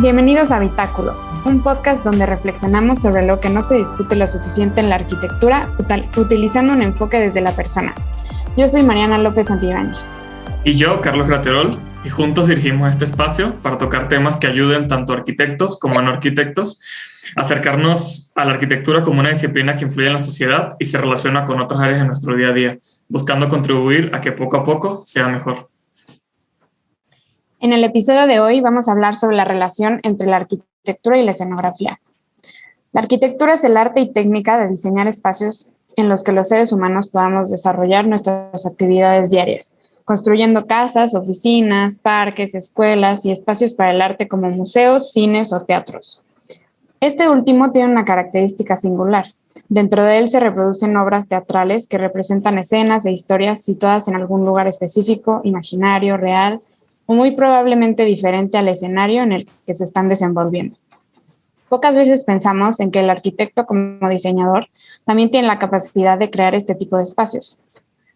Bienvenidos a Habitáculo, un podcast donde reflexionamos sobre lo que no se discute lo suficiente en la arquitectura, utilizando un enfoque desde la persona. Yo soy Mariana López Santibáñez. Y yo, Carlos Graterol, y juntos dirigimos este espacio para tocar temas que ayuden tanto a arquitectos como a no arquitectos a acercarnos a la arquitectura como una disciplina que influye en la sociedad y se relaciona con otras áreas de nuestro día a día, buscando contribuir a que poco a poco sea mejor. En el episodio de hoy vamos a hablar sobre la relación entre la arquitectura y la escenografía. La arquitectura es el arte y técnica de diseñar espacios en los que los seres humanos podamos desarrollar nuestras actividades diarias, construyendo casas, oficinas, parques, escuelas y espacios para el arte como museos, cines o teatros. Este último tiene una característica singular. Dentro de él se reproducen obras teatrales que representan escenas e historias situadas en algún lugar específico, imaginario, real, o muy probablemente diferente al escenario en el que se están desenvolviendo. Pocas veces pensamos en que el arquitecto como diseñador también tiene la capacidad de crear este tipo de espacios.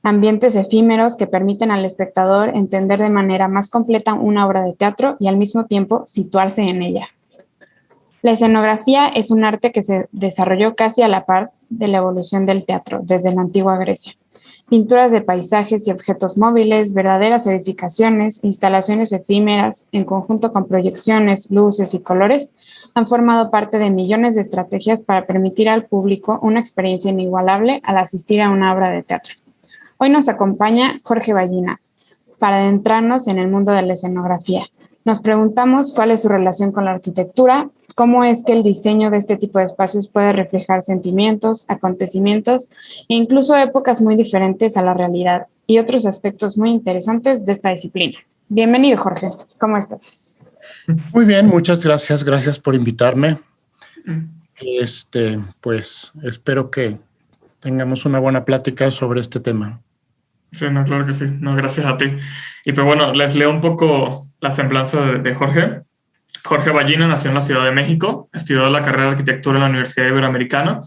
Ambientes efímeros que permiten al espectador entender de manera más completa una obra de teatro y al mismo tiempo situarse en ella. La escenografía es un arte que se desarrolló casi a la par de la evolución del teatro desde la antigua Grecia. Pinturas de paisajes y objetos móviles, verdaderas edificaciones, instalaciones efímeras, en conjunto con proyecciones, luces y colores, han formado parte de millones de estrategias para permitir al público una experiencia inigualable al asistir a una obra de teatro. Hoy nos acompaña Jorge Ballina para adentrarnos en el mundo de la escenografía. Nos preguntamos cuál es su relación con la arquitectura, cómo es que el diseño de este tipo de espacios puede reflejar sentimientos, acontecimientos e incluso épocas muy diferentes a la realidad y otros aspectos muy interesantes de esta disciplina. Bienvenido, Jorge. ¿Cómo estás? Muy bien, muchas gracias. Gracias por invitarme. Pues espero que tengamos una buena plática sobre este tema. Sí, no, claro que sí. No, gracias a ti. Y pues bueno, les leo un poco la semblanza de Jorge. Jorge Ballina nació en la Ciudad de México, estudió la carrera de arquitectura en la Universidad Iberoamericana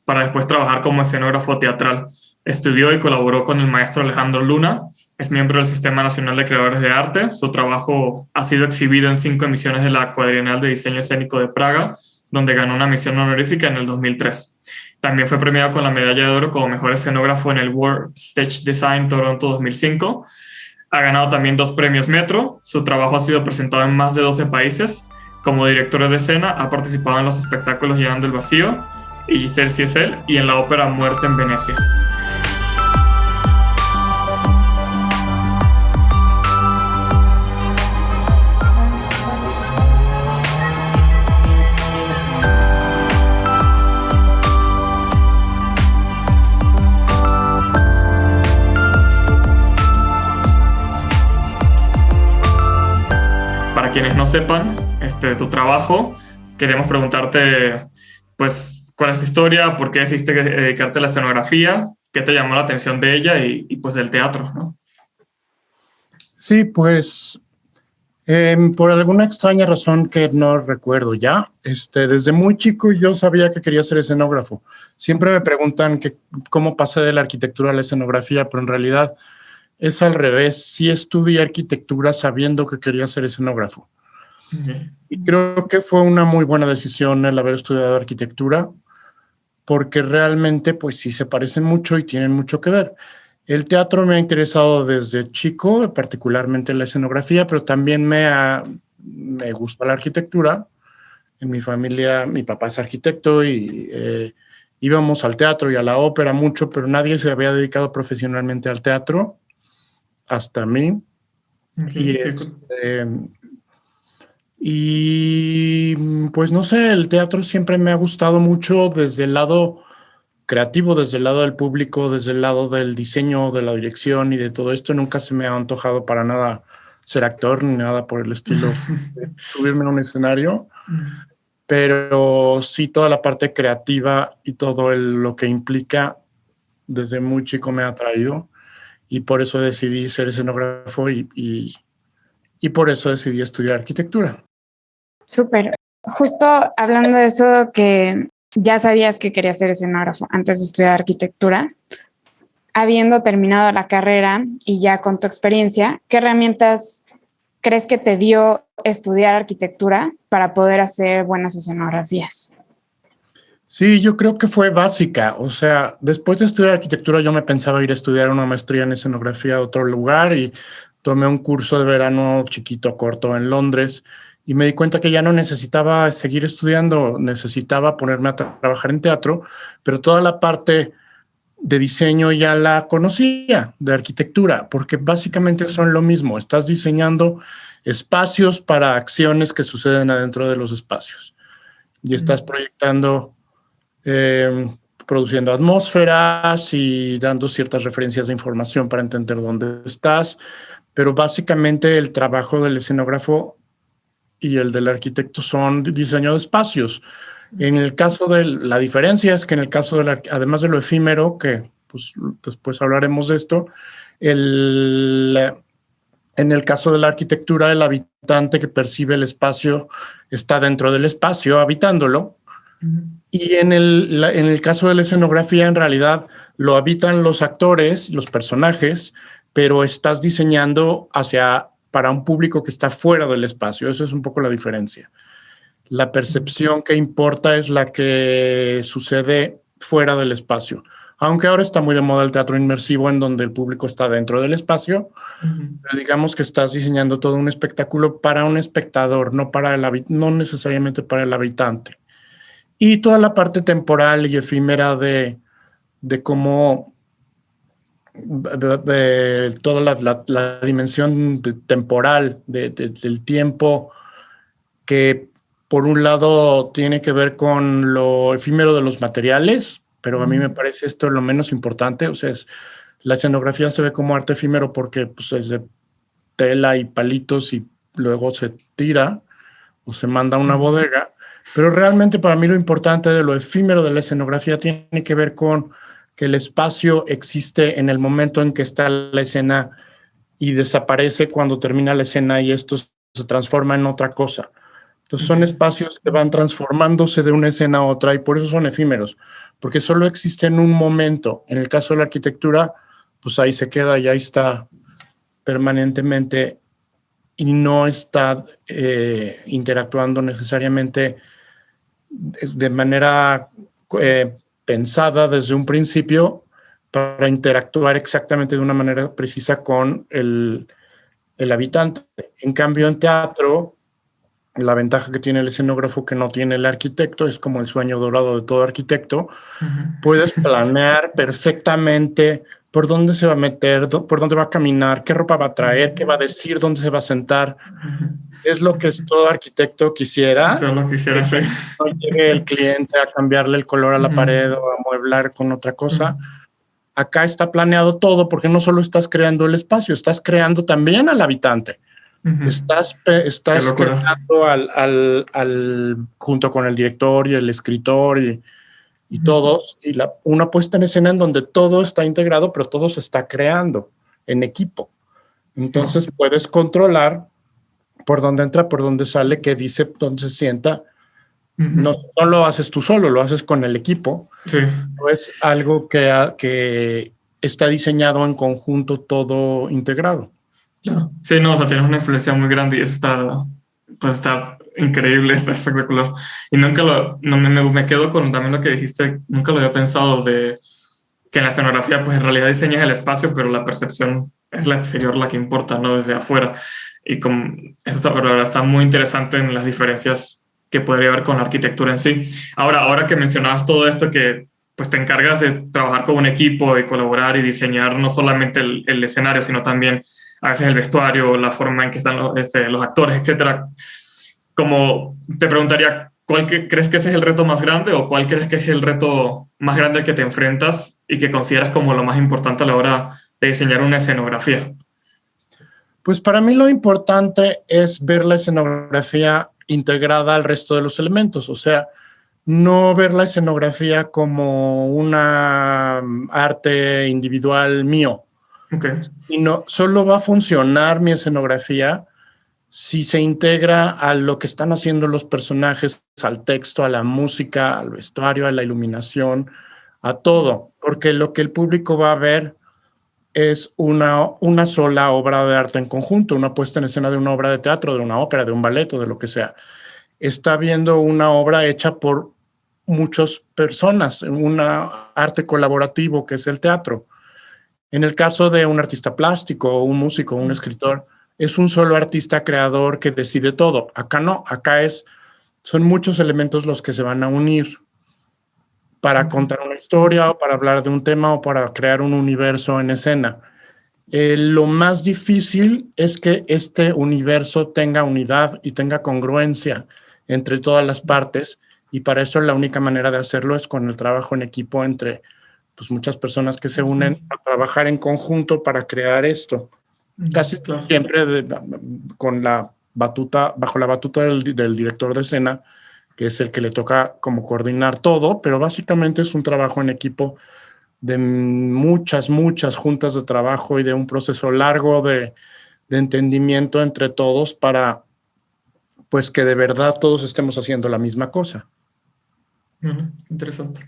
para después trabajar como escenógrafo teatral. Estudió y colaboró con el maestro Alejandro Luna, es miembro del Sistema Nacional de Creadores de Arte. Su trabajo ha sido exhibido en 5 emisiones de la Cuadrienal de Diseño Escénico de Praga, donde ganó una mención honorífica en el 2003. También fue premiado con la medalla de oro como mejor escenógrafo en el World Stage Design Toronto 2005. Ha ganado también 2 premios Metro. Su trabajo ha sido presentado en más de 12 países. Como director de escena, ha participado en los espectáculos Llenando el Vacío y Giselle si es él, y en la ópera Muerte en Venecia. Para quienes no sepan tu trabajo, queremos preguntarte, pues, ¿cuál es tu historia? ¿Por qué decidiste dedicarte a la escenografía? ¿Qué te llamó la atención de ella y pues del teatro, ¿no? Sí, pues por alguna extraña razón que no recuerdo ya, desde muy chico yo sabía que quería ser escenógrafo. Siempre me preguntan cómo pasé de la arquitectura a la escenografía, pero en realidad es al revés. Sí estudié arquitectura sabiendo que quería ser escenógrafo. Okay. Y creo que fue una muy buena decisión el haber estudiado arquitectura, porque realmente pues sí se parecen mucho y tienen mucho que ver. El teatro me ha interesado desde chico, particularmente la escenografía, pero también me gusta la arquitectura. En mi familia, mi papá es arquitecto y íbamos al teatro y a la ópera mucho, pero nadie se había dedicado profesionalmente al teatro hasta mí. Okay. Y pues no sé, el teatro siempre me ha gustado mucho desde el lado creativo, desde el lado del público, desde el lado del diseño, de la dirección y de todo esto. Nunca se me ha antojado para nada ser actor ni nada por el estilo, subirme en un escenario, pero sí toda la parte creativa y todo lo que implica desde muy chico me ha atraído y por eso decidí ser escenógrafo y por eso decidí estudiar arquitectura. Súper. Justo hablando de eso, que ya sabías que querías ser escenógrafo antes de estudiar arquitectura, habiendo terminado la carrera y ya con tu experiencia, ¿qué herramientas crees que te dio estudiar arquitectura para poder hacer buenas escenografías? Sí, yo creo que fue básica. O sea, después de estudiar arquitectura, yo me pensaba ir a estudiar una maestría en escenografía a otro lugar y tomé un curso de verano chiquito, corto en Londres y me di cuenta que ya no necesitaba seguir estudiando, necesitaba ponerme a trabajar en teatro, pero toda la parte de diseño ya la conocía, de arquitectura, porque básicamente son lo mismo. Estás diseñando espacios para acciones que suceden adentro de los espacios y estás proyectando, eh, produciendo atmósferas y dando ciertas referencias de información para entender dónde estás, pero básicamente el trabajo del escenógrafo y el del arquitecto son diseño de espacios. En el caso de la diferencia es que en el caso además de lo efímero, que pues después hablaremos de esto, en el caso de la arquitectura, el habitante que percibe el espacio está dentro del espacio habitándolo. Y en el caso de la escenografía, en realidad lo habitan los actores, los personajes, pero estás diseñando para un público que está fuera del espacio. Eso es un poco la diferencia. La percepción que importa es la que sucede fuera del espacio. Aunque ahora está muy de moda el teatro inmersivo en donde el público está dentro del espacio, pero digamos que estás diseñando todo un espectáculo para un espectador, no necesariamente para el habitante. Y toda la parte temporal y efímera de cómo de toda la dimensión temporal del tiempo que por un lado tiene que ver con lo efímero de los materiales, pero a mí me parece esto lo menos importante. O sea, la escenografía se ve como arte efímero porque pues, es de tela y palitos y luego se tira o se manda a una bodega. Pero realmente para mí lo importante de lo efímero de la escenografía tiene que ver con que el espacio existe en el momento en que está la escena y desaparece cuando termina la escena y esto se transforma en otra cosa. Entonces son espacios que van transformándose de una escena a otra y por eso son efímeros, porque solo existen un momento. En el caso de la arquitectura, pues ahí se queda y ahí está permanentemente y no está interactuando necesariamente de manera pensada desde un principio para interactuar exactamente de una manera precisa con el habitante. En cambio, en teatro, la ventaja que tiene el escenógrafo que no tiene el arquitecto, es como el sueño dorado de todo arquitecto, puedes planear perfectamente por dónde se va a meter, por dónde va a caminar, qué ropa va a traer, qué va a decir, dónde se va a sentar. Es lo que todo arquitecto quisiera. Yo lo quisiera hacer. No llegue el cliente a cambiarle el color a la pared o a amueblar con otra cosa. Acá está planeado todo porque no solo estás creando el espacio, estás creando también al habitante. Estás creando junto con el director y el escritor y todos, y una puesta en escena en donde todo está integrado, pero todo se está creando en equipo. Entonces puedes controlar por dónde entra, por dónde sale, qué dice, dónde se sienta. No lo haces tú solo, lo haces con el equipo. Sí. Es algo que está diseñado en conjunto, todo integrado. Claro. Sí, no, o sea, tienes una influencia muy grande y eso está increíble, está espectacular. Y me quedo con también lo que dijiste, nunca lo había pensado de que en la escenografía, pues en realidad diseñas el espacio, pero la percepción es la exterior la que importa, no desde afuera. Y eso está muy interesante en las diferencias que podría haber con la arquitectura en sí. Ahora que mencionabas todo esto, que pues te encargas de trabajar con un equipo y colaborar y diseñar no solamente el escenario, sino también a veces el vestuario, la forma en que están los actores, etcétera. Como te preguntaría, ¿cuál crees que ese es el reto más grande o cuál crees que es el reto más grande al que te enfrentas y que consideras como lo más importante a la hora de diseñar una escenografía? Pues para mí lo importante es ver la escenografía integrada al resto de los elementos, o sea, no ver la escenografía como una arte individual mío. Okay. Y no, solo va a funcionar mi escenografía si se integra a lo que están haciendo los personajes, al texto, a la música, al vestuario, a la iluminación, a todo. Porque lo que el público va a ver es una sola obra de arte en conjunto, una puesta en escena de una obra de teatro, de una ópera, de un ballet o de lo que sea. Está viendo una obra hecha por muchas personas, un arte colaborativo que es el teatro. En el caso de un artista plástico, un músico, un escritor, es un solo artista creador que decide todo. Acá no, acá son muchos elementos los que se van a unir para contar una historia o para hablar de un tema o para crear un universo en escena. Lo más difícil es que este universo tenga unidad y tenga congruencia entre todas las partes, y para eso la única manera de hacerlo es con el trabajo en equipo entre pues, muchas personas que se unen a trabajar en conjunto para crear esto. Casi siempre con la batuta, bajo la batuta del director de escena, que es el que le toca como coordinar todo, pero básicamente es un trabajo en equipo de muchas juntas de trabajo y de un proceso largo de entendimiento entre todos para pues que de verdad todos estemos haciendo la misma cosa. Interesante.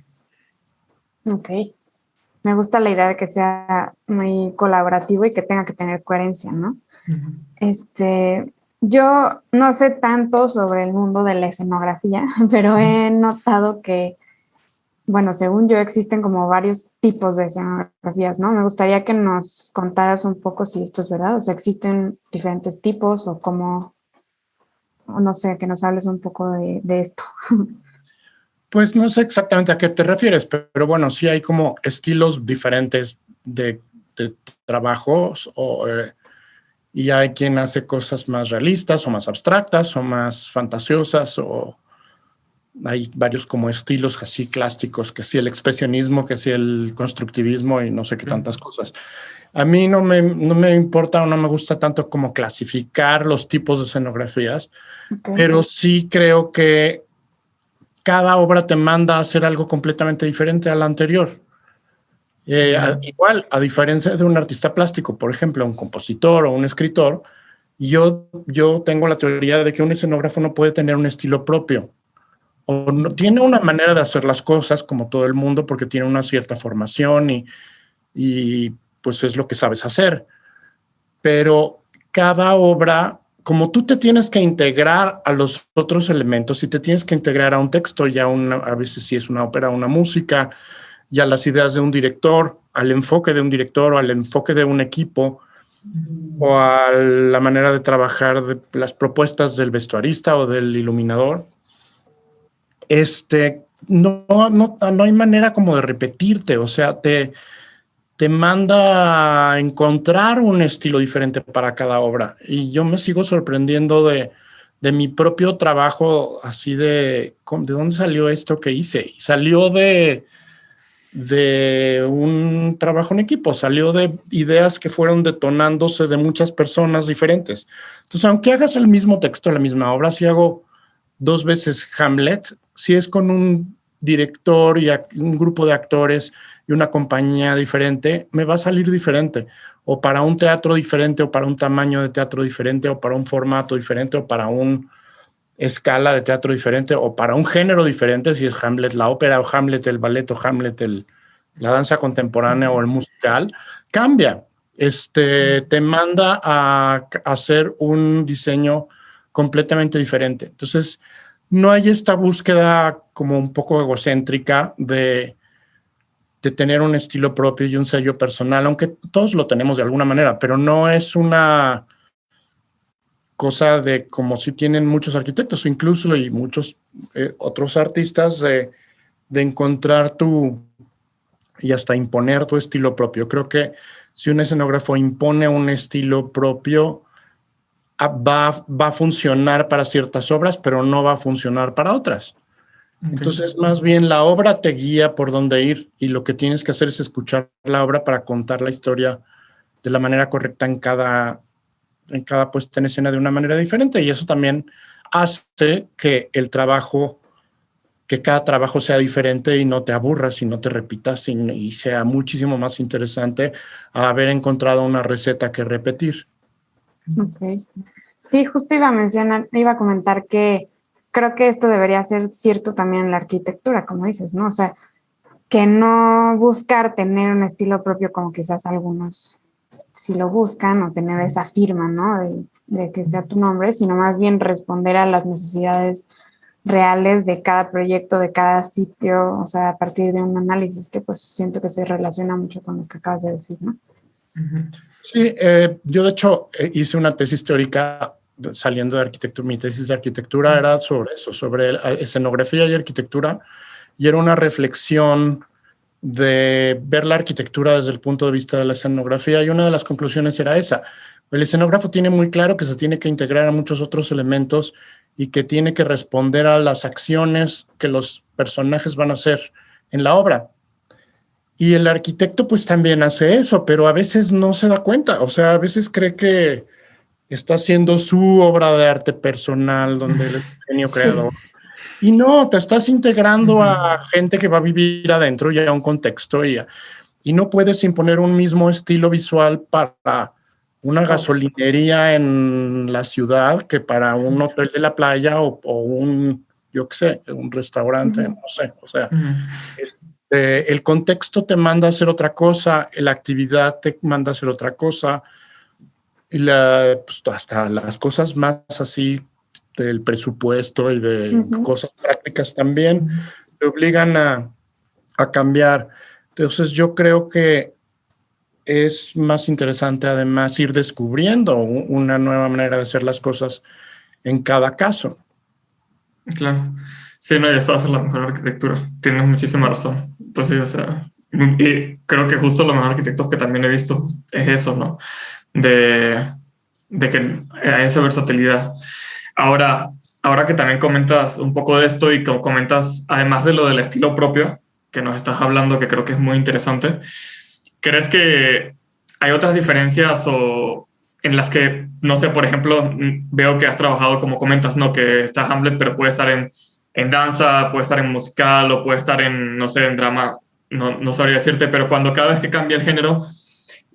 Ok. Me gusta la idea de que sea muy colaborativo y que tenga que tener coherencia, ¿no? Yo no sé tanto sobre el mundo de la escenografía, pero he notado que, bueno, según yo existen como varios tipos de escenografías, ¿no? Me gustaría que nos contaras un poco si esto es verdad, o sea, existen diferentes tipos o cómo, o no sé, que nos hables un poco de esto. Pues no sé exactamente a qué te refieres, pero bueno, sí hay como estilos diferentes de trabajos y hay quien hace cosas más realistas o más abstractas o más fantasiosas, o hay varios como estilos así clásicos, que sí el expresionismo, que sí el constructivismo y no sé qué tantas cosas. A mí no me importa o no me gusta tanto como clasificar los tipos de escenografías, pero sí creo que cada obra te manda a hacer algo completamente diferente a la anterior. Igual, a diferencia de un artista plástico, por ejemplo, un compositor o un escritor, yo tengo la teoría de que un escenógrafo no puede tener un estilo propio, o no tiene una manera de hacer las cosas como todo el mundo porque tiene una cierta formación y pues es lo que sabes hacer. Pero cada obra, como tú te tienes que integrar a los otros elementos y te tienes que integrar a un texto, ya a veces si es una ópera, una música, y a las ideas de un director, al enfoque de un director o al enfoque de un equipo, o a la manera de trabajar de las propuestas del vestuarista o del iluminador, no hay manera como de repetirte, o sea, te manda a encontrar un estilo diferente para cada obra. Y yo me sigo sorprendiendo de mi propio trabajo, así ¿de dónde salió esto que hice? Y salió de un trabajo en equipo, salió de ideas que fueron detonándose de muchas personas diferentes. Entonces, aunque hagas el mismo texto, la misma obra, si hago 2 veces Hamlet, si es con un director y un grupo de actores y una compañía diferente, me va a salir diferente, o para un teatro diferente, o para un tamaño de teatro diferente, o para un formato diferente, o para una escala de teatro diferente, o para un género diferente, si es Hamlet la ópera, o Hamlet el ballet, o Hamlet la danza contemporánea o el musical, cambia. Te manda a hacer un diseño completamente diferente. Entonces, no hay esta búsqueda como un poco egocéntrica de tener un estilo propio y un sello personal, aunque todos lo tenemos de alguna manera, pero no es una cosa de como si tienen muchos arquitectos incluso y muchos otros artistas de encontrar y hasta imponer tu estilo propio. Creo que si un escenógrafo impone un estilo propio, va a funcionar para ciertas obras, pero no va a funcionar para otras. Entonces, más bien la obra te guía por dónde ir y lo que tienes que hacer es escuchar la obra para contar la historia de la manera correcta en cada puesta en escena de una manera diferente. Y eso también hace que cada trabajo sea diferente y no te aburras y no te repitas y sea muchísimo más interesante a haber encontrado una receta que repetir. Ok. Sí, justo iba a comentar que creo que esto debería ser cierto también en la arquitectura, como dices, ¿no? O sea, que no buscar tener un estilo propio como quizás algunos si lo buscan o tener esa firma, ¿no? De que sea tu nombre, sino más bien responder a las necesidades reales de cada proyecto, de cada sitio, o sea, a partir de un análisis que pues siento que se relaciona mucho con lo que acabas de decir, ¿no? Sí, yo de hecho hice una tesis teórica saliendo de arquitectura. Mi tesis de arquitectura era sobre eso, sobre escenografía y arquitectura, y era una reflexión de ver la arquitectura desde el punto de vista de la escenografía, y una de las conclusiones era esa. El escenógrafo tiene muy claro que se tiene que integrar a muchos otros elementos y que tiene que responder a las acciones que los personajes van a hacer en la obra. Y el arquitecto pues también hace eso, pero a veces no se da cuenta, o sea, a veces cree que está haciendo su obra de arte personal, donde él es el genio creador. Y no, te estás integrando a gente que va a vivir adentro y a un contexto, y no puedes imponer un mismo estilo visual para una gasolinería en la ciudad que para un hotel de la playa o un, yo qué sé, un restaurante, no sé, o sea, el contexto te manda a hacer otra cosa, la actividad te manda a hacer otra cosa, y pues, hasta las cosas más así del presupuesto y de cosas prácticas también te obligan a cambiar. Entonces yo creo que es más interesante además ir descubriendo una nueva manera de hacer las cosas en cada caso. Claro. Sí, no, y eso hace la mejor arquitectura. Tienes muchísima razón. Pues sí, o sea, y creo que justo los mejores arquitectos que también he visto es eso, ¿no? De que hay esa versatilidad. Ahora que también comentas un poco de esto y que comentas, además de lo del estilo propio que nos estás hablando, que creo que es muy interesante, ¿crees que hay otras diferencias o en las que, no sé, por ejemplo, veo que has trabajado, como comentas, ¿no? Que está Hamlet, pero puede estar en danza, puede estar en musical o puede estar en, no sé, en drama, no sabría decirte, pero cuando cada vez que cambia el género,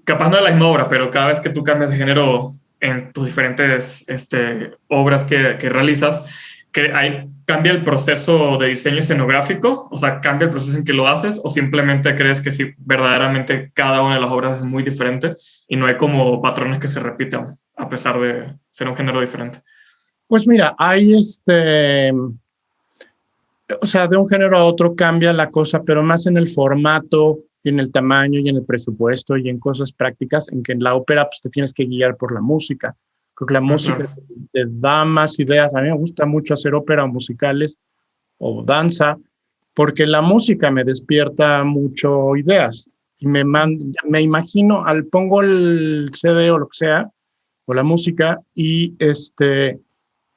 capaz no es la misma obra, pero cada vez que tú cambias de género en tus diferentes obras que realizas, ¿cambia el proceso de diseño escenográfico? O sea, ¿cambia el proceso en que lo haces? ¿O simplemente crees que si verdaderamente cada una de las obras es muy diferente y no hay como patrones que se repitan a pesar de ser un género diferente? Pues mira, hay o sea, de un género a otro cambia la cosa, pero más en el formato, y en el tamaño, y en el presupuesto, y en cosas prácticas, en que en la ópera pues, te tienes que guiar por la música. Creo que la música Claro. te da más ideas. A mí me gusta mucho hacer ópera o musicales o danza, porque la música me despierta mucho ideas. Y me imagino, pongo el CD o lo que sea, o la música, y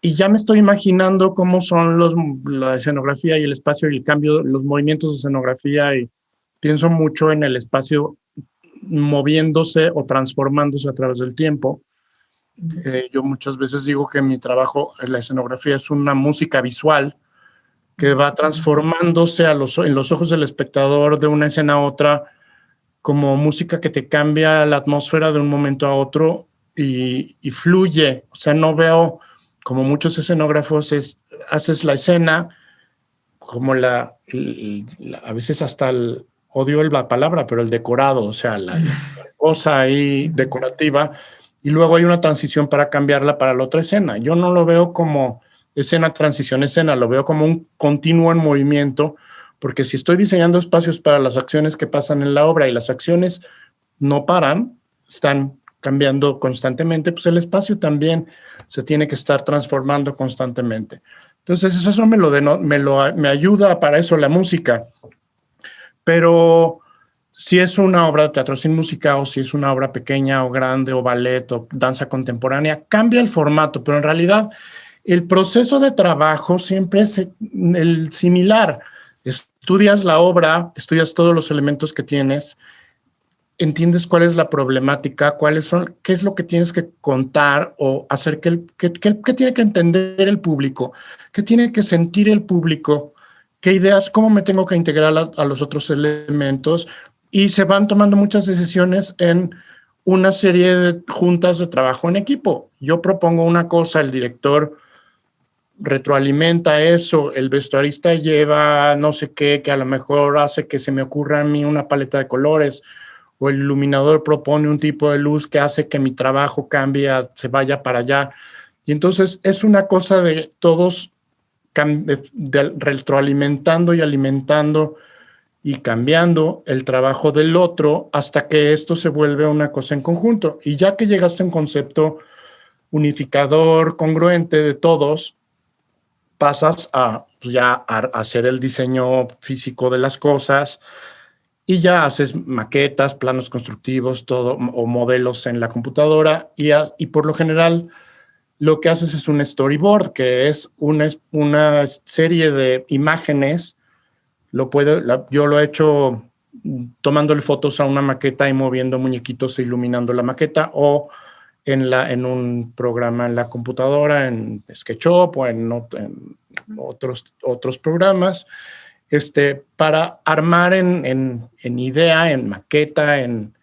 ya me estoy imaginando cómo son la escenografía y el espacio y el cambio, los movimientos de escenografía, y pienso mucho en el espacio moviéndose o transformándose a través del tiempo. Yo muchas veces digo que mi trabajo, la escenografía, es una música visual que va transformándose en los ojos del espectador de una escena a otra, como música que te cambia la atmósfera de un momento a otro y fluye. O sea, no veo, como muchos escenógrafos, haces la escena como a veces hasta odio la palabra, pero el decorado, o sea, la cosa ahí decorativa, y luego hay una transición para cambiarla para la otra escena. Yo no lo veo como escena, transición, escena, lo veo como un continuo en movimiento, porque si estoy diseñando espacios para las acciones que pasan en la obra y las acciones no paran, están cambiando constantemente, pues el espacio también se tiene que estar transformando constantemente. Entonces eso me ayuda para eso la música. Pero si es una obra de teatro sin música, o si es una obra pequeña o grande o ballet o danza contemporánea, cambia el formato, pero en realidad el proceso de trabajo siempre es el similar. Estudias la obra, estudias todos los elementos que tienes, entiendes cuál es la problemática, qué es lo que tienes que contar o hacer, qué tiene que entender el público, qué tiene que sentir el público, qué ideas, cómo me tengo que integrar a los otros elementos, y se van tomando muchas decisiones en una serie de juntas de trabajo en equipo. Yo propongo una cosa, el director retroalimenta eso, el vestuarista lleva no sé qué, que a lo mejor hace que se me ocurra a mí una paleta de colores, o el iluminador propone un tipo de luz que hace que mi trabajo cambie, se vaya para allá. Y entonces es una cosa de todos retroalimentando y alimentando y cambiando el trabajo del otro hasta que esto se vuelve una cosa en conjunto. Y ya que llegaste a un concepto unificador, congruente de todos, pasas a, pues ya a hacer el diseño físico de las cosas y ya haces maquetas, planos constructivos, todo, o modelos en la computadora y por lo general lo que haces es un storyboard, que es una serie de imágenes. Yo lo he hecho tomándole fotos a una maqueta y moviendo muñequitos e iluminando la maqueta, o en un programa en la computadora, en SketchUp o en otros programas, para armar en idea, en maqueta, en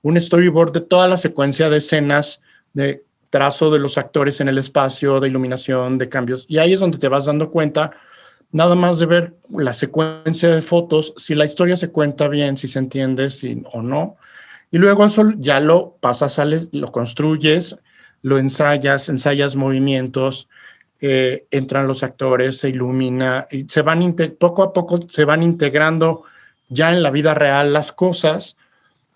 un storyboard de toda la secuencia de escenas, de trazo de los actores en el espacio, de iluminación, de cambios. Y ahí es donde te vas dando cuenta, nada más de ver la secuencia de fotos, si la historia se cuenta bien, si se entiende o no. Y luego eso ya lo pasas, lo construyes, lo ensayas movimientos, entran los actores, se ilumina, y poco a poco se van integrando ya en la vida real las cosas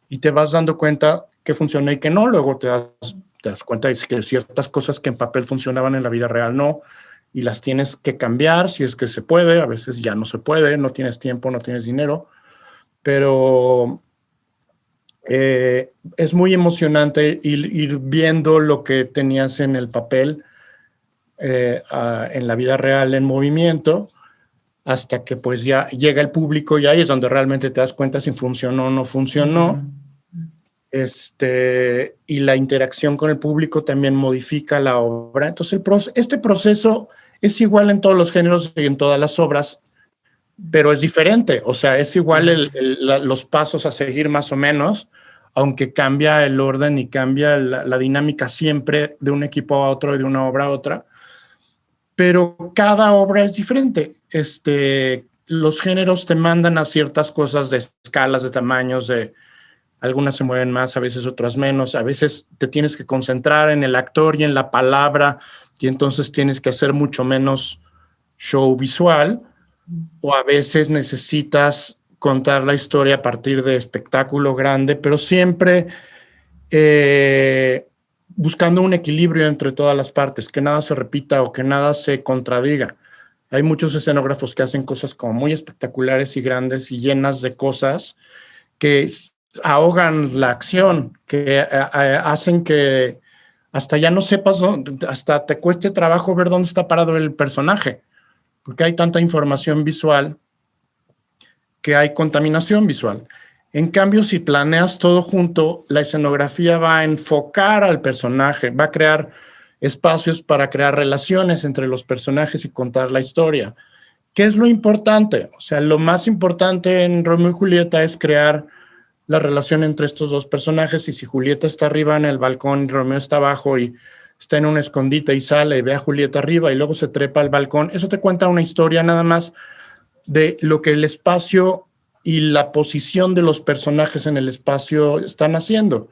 y te vas dando cuenta que funciona y que no. Luego te das cuenta de que ciertas cosas que en papel funcionaban en la vida real no, y las tienes que cambiar si es que se puede. A veces ya no se puede, no tienes tiempo, no tienes dinero, pero es muy emocionante ir viendo lo que tenías en el papel en la vida real en movimiento, hasta que pues ya llega el público y ahí es donde realmente te das cuenta si funcionó o no funcionó. Y la interacción con el público también modifica la obra. Entonces este proceso es igual en todos los géneros y en todas las obras, pero es diferente. O sea, es igual los pasos a seguir más o menos, aunque cambia el orden y cambia la dinámica siempre de un equipo a otro y de una obra a otra. Pero cada obra es diferente. Los géneros te mandan a ciertas cosas de escalas, de tamaños, algunas se mueven más, a veces otras menos. A veces te tienes que concentrar en el actor y en la palabra, y entonces tienes que hacer mucho menos show visual, o a veces necesitas contar la historia a partir de espectáculo grande, pero siempre buscando un equilibrio entre todas las partes, que nada se repita o que nada se contradiga. Hay muchos escenógrafos que hacen cosas como muy espectaculares y grandes y llenas de cosas que ahogan la acción, que hacen que hasta ya no sepas, hasta te cueste trabajo ver dónde está parado el personaje, porque hay tanta información visual que hay contaminación visual. En cambio, si planeas todo junto, la escenografía va a enfocar al personaje, va a crear espacios para crear relaciones entre los personajes y contar la historia. ¿Qué es lo importante? O sea, lo más importante en Romeo y Julieta es crear la relación entre estos dos personajes, y si Julieta está arriba en el balcón y Romeo está abajo y está en un escondite y sale y ve a Julieta arriba y luego se trepa al balcón, eso te cuenta una historia nada más de lo que el espacio y la posición de los personajes en el espacio están haciendo.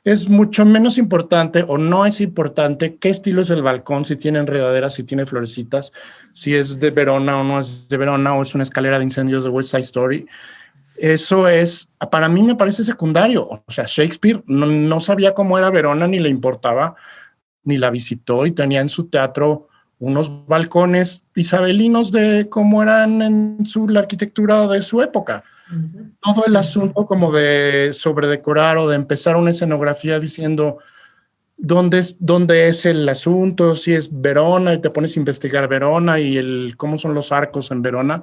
Es mucho menos importante, o no es importante, qué estilo es el balcón, si tiene enredaderas, si tiene florecitas, si es de Verona o no es de Verona, o es una escalera de incendios de West Side Story. Eso es, para mí me parece secundario. O sea, Shakespeare no sabía cómo era Verona, ni le importaba, ni la visitó, y tenía en su teatro unos balcones isabelinos de cómo eran en la arquitectura de su época. Todo el asunto como de sobredecorar o de empezar una escenografía diciendo dónde es el asunto, si es Verona, y te pones a investigar Verona y cómo son los arcos en Verona.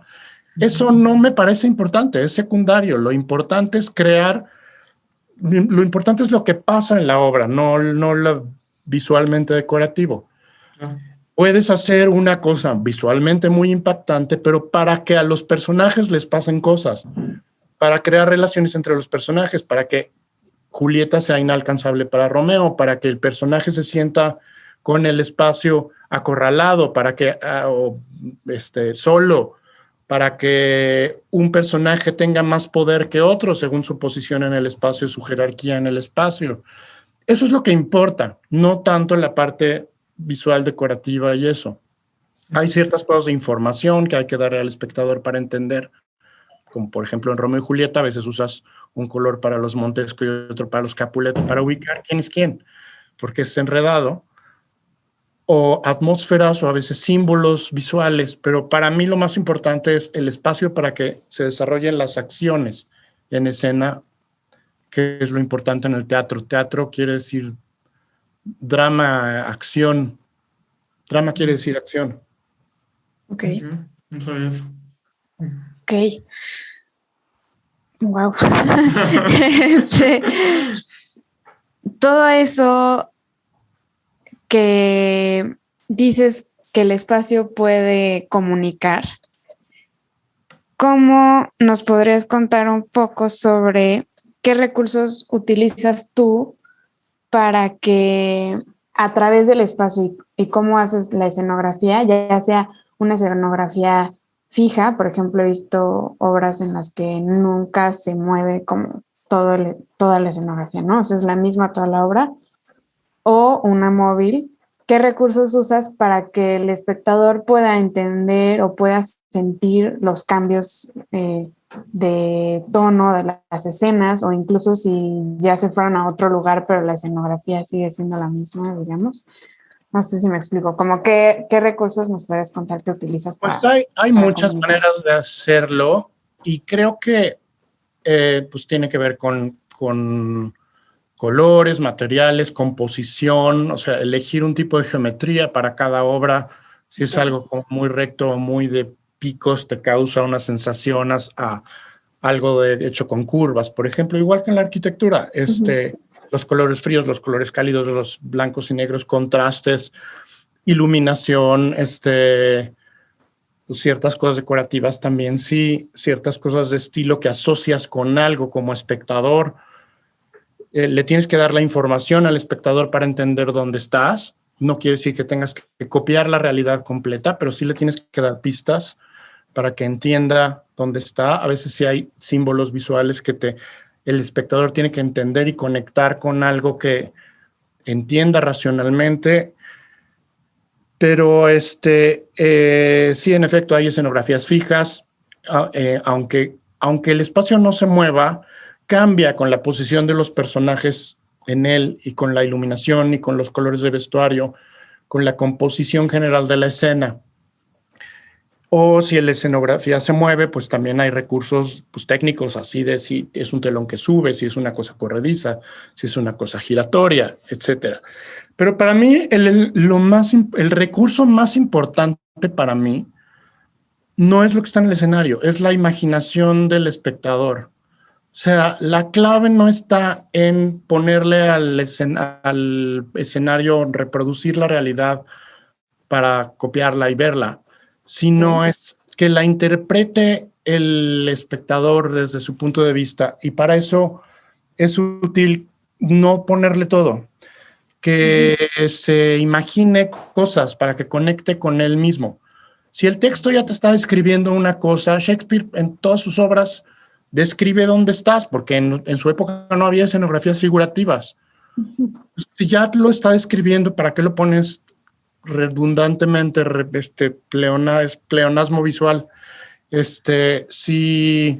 Eso no me parece importante, es secundario. Lo importante es lo importante es lo que pasa en la obra, no lo visualmente decorativo. Puedes hacer una cosa visualmente muy impactante, pero para que a los personajes les pasen cosas, para crear relaciones entre los personajes, para que Julieta sea inalcanzable para Romeo, para que el personaje se sienta con el espacio acorralado, solo, para que un personaje tenga más poder que otro según su posición en el espacio, su jerarquía en el espacio. Eso es lo que importa, no tanto la parte visual decorativa y eso. Hay ciertas cosas de información que hay que darle al espectador para entender, como por ejemplo en Romeo y Julieta a veces usas un color para los Montesco y otro para los Capuleto para ubicar quién es quién, porque es enredado, o atmósferas o a veces símbolos visuales, pero para mí lo más importante es el espacio para que se desarrollen las acciones en escena, que es lo importante en el teatro. Teatro quiere decir drama, acción. Drama quiere decir acción. Ok. No sabía eso. Ok. Wow. Todo eso que dices que el espacio puede comunicar, ¿cómo nos podrías contar un poco sobre qué recursos utilizas tú para que a través del espacio y cómo haces la escenografía, ya sea una escenografía fija? Por ejemplo, he visto obras en las que nunca se mueve como toda la escenografía, ¿no? O sea, es la misma toda la obra, o una móvil. ¿Qué recursos usas para que el espectador pueda entender o pueda sentir los cambios de tono de las escenas, o incluso si ya se fueron a otro lugar pero la escenografía sigue siendo la misma, digamos? No sé si me explico. Como qué recursos nos puedes contar que utilizas Pues para hay muchas comunicar? maneras de hacerlo y creo que pues tiene que ver con colores, materiales, composición, o sea, elegir un tipo de geometría para cada obra. Si es algo como muy recto o muy de picos, te causa una sensación a algo hecho con curvas, por ejemplo, igual que en la arquitectura. Los colores fríos, los colores cálidos, los blancos y negros, contrastes, iluminación, pues ciertas cosas decorativas también, sí, ciertas cosas de estilo que asocias con algo como espectador. Le tienes que dar la información al espectador para entender dónde estás. No quiere decir que tengas que copiar la realidad completa, pero sí le tienes que dar pistas para que entienda dónde está. A veces sí hay símbolos visuales que el espectador tiene que entender y conectar con algo que entienda racionalmente. Pero sí, en efecto, hay escenografías fijas, aunque el espacio no se mueva, cambia con la posición de los personajes en él y con la iluminación y con los colores de vestuario, con la composición general de la escena. O si la escenografía se mueve, pues también hay recursos pues, técnicos, así de si es un telón que sube, si es una cosa corrediza, si es una cosa giratoria, etcétera. Pero para mí el recurso más importante para mí no es lo que está en el escenario, es la imaginación del espectador. O sea, la clave no está en ponerle al escenario, reproducir la realidad para copiarla y verla, sino es que la interprete el espectador desde su punto de vista. Y para eso es útil no ponerle todo, que se imagine cosas para que conecte con él mismo. Si el texto ya te está describiendo una cosa, Shakespeare en todas sus obras describe dónde estás, porque en su época no había escenografías figurativas. Si ya lo está describiendo, ¿para qué lo pones redundantemente? Pleonasmo visual. Si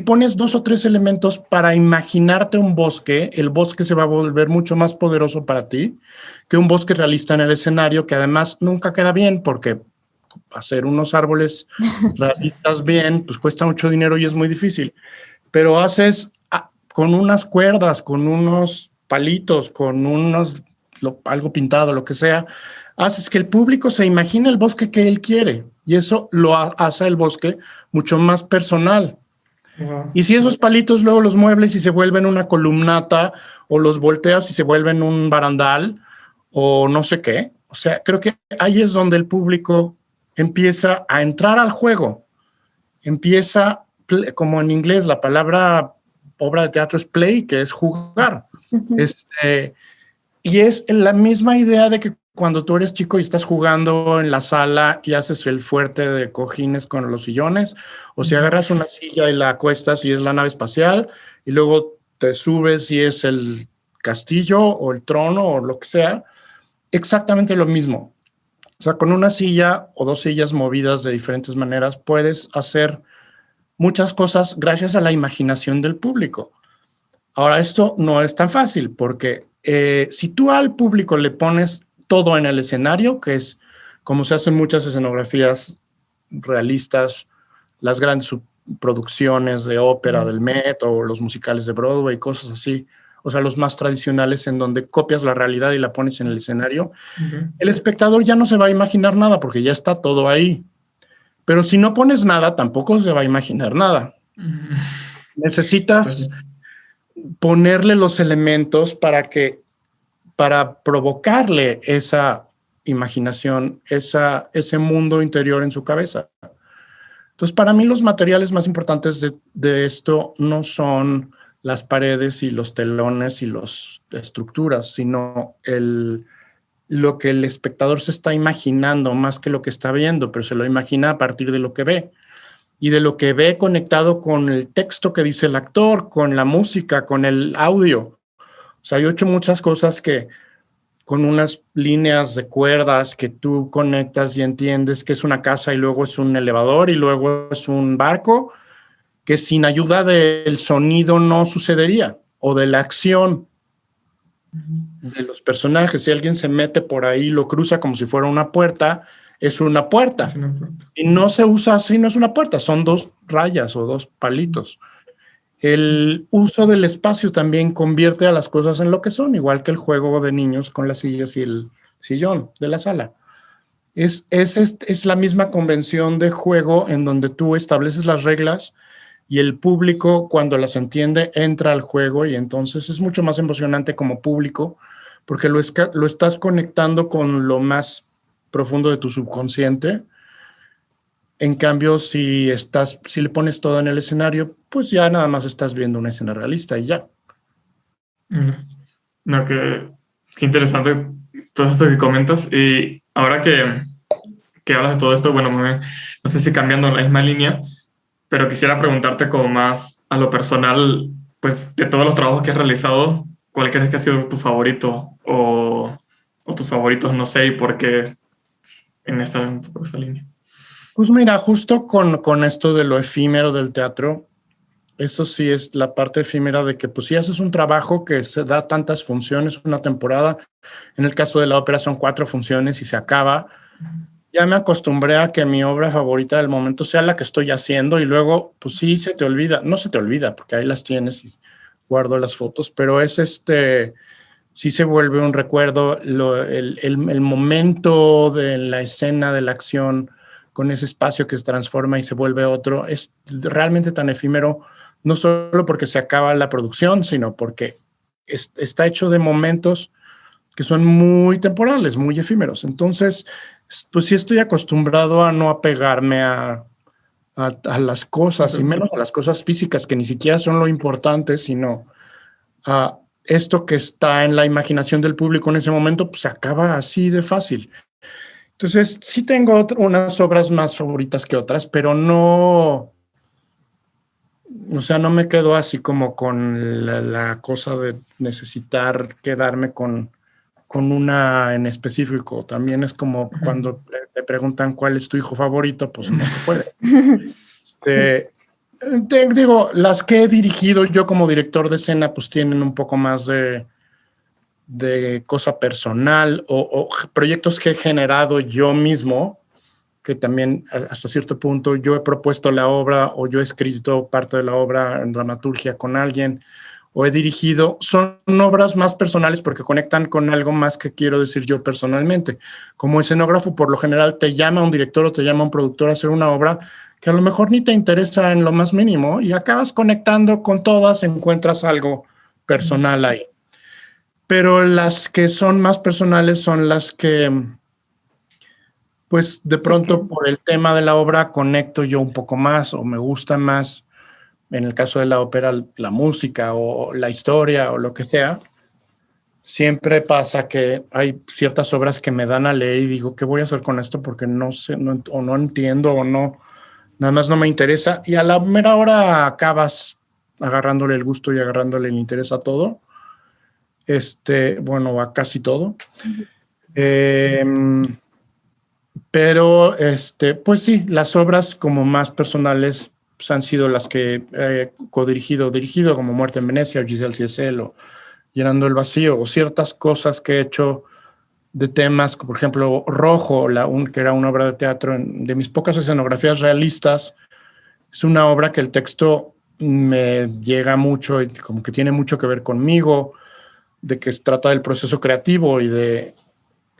pones 2 o 3 elementos para imaginarte un bosque, el bosque se va a volver mucho más poderoso para ti que un bosque realista en el escenario, que además nunca queda bien, porque hacer unos árboles realistas bien, pues cuesta mucho dinero y es muy difícil. Pero haces con unas cuerdas, con unos palitos, con algo pintado, lo que sea, haces que el público se imagine el bosque que él quiere, y eso lo hace el bosque mucho más personal. Y si esos palitos luego los muebles y se vuelven una columnata, o los volteas y se vuelven un barandal, o no sé qué, o sea, creo que ahí es donde el público empieza a entrar al juego, empieza, como en inglés la palabra obra de teatro es play, que es jugar. Y es la misma idea de que cuando tú eres chico y estás jugando en la sala y haces el fuerte de cojines con los sillones, o si agarras una silla y la acuestas y es la nave espacial, y luego te subes y es el castillo o el trono o lo que sea, exactamente lo mismo. O sea, con una silla o dos sillas movidas de diferentes maneras, puedes hacer muchas cosas gracias a la imaginación del público. Ahora, esto no es tan fácil porque si tú al público le pones todo en el escenario, que es como se hacen muchas escenografías realistas, las grandes producciones de ópera del Met o los musicales de Broadway, cosas así, o sea, los más tradicionales en donde copias la realidad y la pones en el escenario, el espectador ya no se va a imaginar nada porque ya está todo ahí. Pero si no pones nada, tampoco se va a imaginar nada. Necesitas ponerle los elementos para provocarle esa imaginación, ese mundo interior en su cabeza. Entonces, para mí los materiales más importantes de esto no son las paredes y los telones y las estructuras, sino lo que el espectador se está imaginando más que lo que está viendo, pero se lo imagina a partir de lo que ve. Y de lo que ve conectado con el texto que dice el actor, con la música, con el audio. O sea, yo he hecho muchas cosas que con unas líneas de cuerdas que tú conectas y entiendes que es una casa y luego es un elevador y luego es un barco, que sin ayuda del sonido no sucedería, o de la acción de los personajes. Si alguien se mete por ahí, lo cruza como si fuera una puerta, es una puerta. Es una puerta. Y no se usa así, no es una puerta, son dos rayas o dos palitos. El uso del espacio también convierte a las cosas en lo que son, igual que el juego de niños con las sillas y el sillón de la sala. Es la misma convención de juego en donde tú estableces las reglas y el público, cuando las entiende, entra al juego, y entonces es mucho más emocionante como público porque lo estás conectando con lo más profundo de tu subconsciente. En cambio, si le pones todo en el escenario, pues ya nada más estás viendo una escena realista y ya. No, qué interesante todo esto que comentas. Y ahora que hablas de todo esto, bueno, no sé si cambiando la misma línea, pero quisiera preguntarte como más a lo personal, pues de todos los trabajos que has realizado, ¿cuál crees que ha sido tu favorito o tus favoritos, no sé, y por qué en esta línea? Pues mira, justo con esto de lo efímero del teatro, eso sí es la parte efímera de que pues si haces un trabajo que se da tantas funciones, una temporada, en el caso de la ópera son 4 funciones y se acaba. Ya me acostumbré a que mi obra favorita del momento sea la que estoy haciendo y luego pues sí se te olvida, no se te olvida porque ahí las tienes y guardo las fotos, pero sí se vuelve un recuerdo, el momento de la escena de la acción con ese espacio que se transforma y se vuelve otro, es realmente tan efímero, no solo porque se acaba la producción, sino porque está hecho de momentos que son muy temporales, muy efímeros. Entonces, pues sí estoy acostumbrado a no apegarme a las cosas, y menos a las cosas físicas, que ni siquiera son lo importante, sino a esto que está en la imaginación del público en ese momento, pues se acaba así de fácil. Entonces, sí tengo unas obras más favoritas que otras, pero no, o sea, no me quedo así como con la cosa de necesitar quedarme con una en específico. También es como cuando te preguntan cuál es tu hijo favorito, pues no se puede. Digo, las que he dirigido yo como director de escena, pues tienen un poco más de cosa personal o proyectos que he generado yo mismo, que también hasta cierto punto yo he propuesto la obra o yo he escrito parte de la obra en dramaturgia con alguien o he dirigido. Son obras más personales porque conectan con algo más que quiero decir yo personalmente. Como escenógrafo, por lo general te llama un director o te llama un productor a hacer una obra que a lo mejor ni te interesa en lo más mínimo y acabas conectando con todas, encuentras algo personal ahí. Pero las que son más personales son las que, pues de pronto por el tema de la obra conecto yo un poco más o me gusta más, en el caso de la ópera, la música o la historia o lo que sea. siempre pasa que hay ciertas obras que me dan a leer y digo, ¿qué voy a hacer con esto? Porque no sé, o no entiendo, o no, nada más no me interesa. Y a la mera hora acabas agarrándole el gusto y agarrándole el interés a todo. Bueno, a casi todo. Pero, pues sí, las obras como más personales pues, han sido las que he dirigido como Muerte en Venecia o Giselle Ciesel o Llenando el Vacío, o ciertas cosas que he hecho de temas, como por ejemplo Rojo, que era una obra de teatro de mis pocas escenografías realistas. Es una obra que el texto me llega mucho y como que tiene mucho que ver conmigo, de que se trata del proceso creativo y de